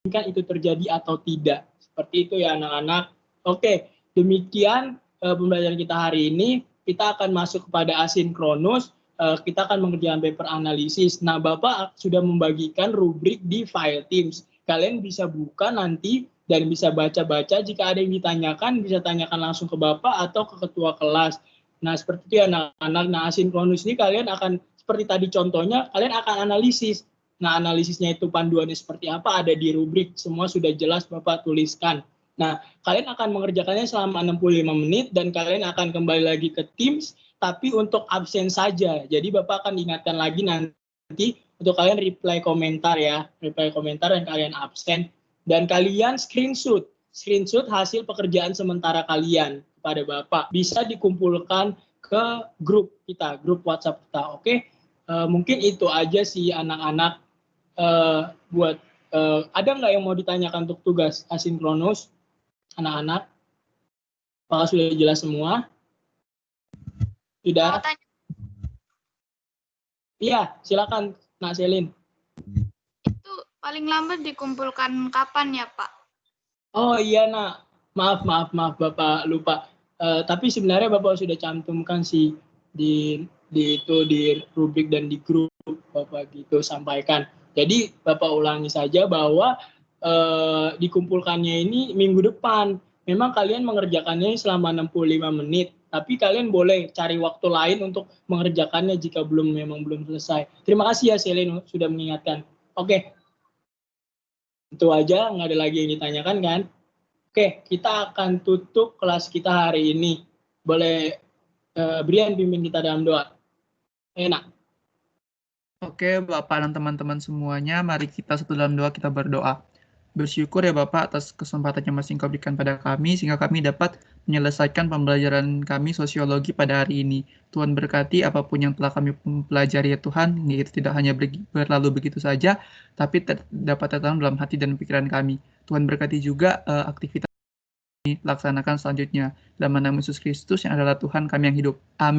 menginginkan itu terjadi atau tidak. Seperti itu ya anak-anak. Oke, demikian pembelajaran kita hari ini. Kita akan masuk kepada asinkronus. Kita akan mengerjakan paper analisis. Nah, Bapak sudah membagikan rubrik di file Teams. Kalian bisa buka nanti dan bisa baca-baca. Jika ada yang ditanyakan, bisa tanyakan langsung ke Bapak atau ke ketua kelas. Nah, seperti itu ya anak-anak. Nah, asinkronus ini kalian akan, seperti tadi contohnya, kalian akan analisis. Nah, analisisnya itu panduannya seperti apa, ada di rubrik. Semua sudah jelas Bapak tuliskan. Nah, kalian akan mengerjakannya selama 65 menit dan kalian akan kembali lagi ke Teams, tapi untuk absen saja. Jadi Bapak akan ingatkan lagi nanti untuk kalian reply komentar ya. Reply komentar yang kalian absen. Dan kalian screenshot hasil pekerjaan sementara kalian kepada Bapak. Bisa dikumpulkan ke grup kita, grup WhatsApp kita. Oke? Mungkin itu aja sih anak-anak. Ada nggak yang mau ditanyakan untuk tugas asinkronus? Anak-anak? Apakah sudah jelas semua? Tidak? Iya, silakan, Nak Selin. Itu paling lambat dikumpulkan kapan ya, Pak? Oh iya, Nak. Maaf, Bapak lupa. Tapi sebenarnya Bapak sudah cantumkan sih di rubrik dan di grup Bapak gitu sampaikan. Jadi Bapak ulangi saja bahwa dikumpulkannya ini minggu depan. Memang kalian mengerjakannya selama 65 menit. Tapi kalian boleh cari waktu lain untuk mengerjakannya jika memang belum selesai. Terima kasih ya Selin sudah mengingatkan. Oke. Itu aja, nggak ada lagi yang ditanyakan kan? Oke, kita akan tutup kelas kita hari ini. Boleh Brian pimpin kita dalam doa. Enak. Oke, Bapak dan teman-teman semuanya, mari kita satu dalam doa, kita berdoa. Bersyukur ya Bapak atas kesempatan yang masih Engkau berikan pada kami, sehingga kami dapat menyelesaikan pembelajaran kami sosiologi pada hari ini. Tuhan berkati apapun yang telah kami pelajari ya Tuhan, yaitu tidak hanya berlalu begitu saja, tapi dapat tertanam dalam hati dan pikiran kami. Tuhan berkati juga aktivitas yang kami laksanakan selanjutnya. Dalam nama Yesus Kristus yang adalah Tuhan kami yang hidup. Amin.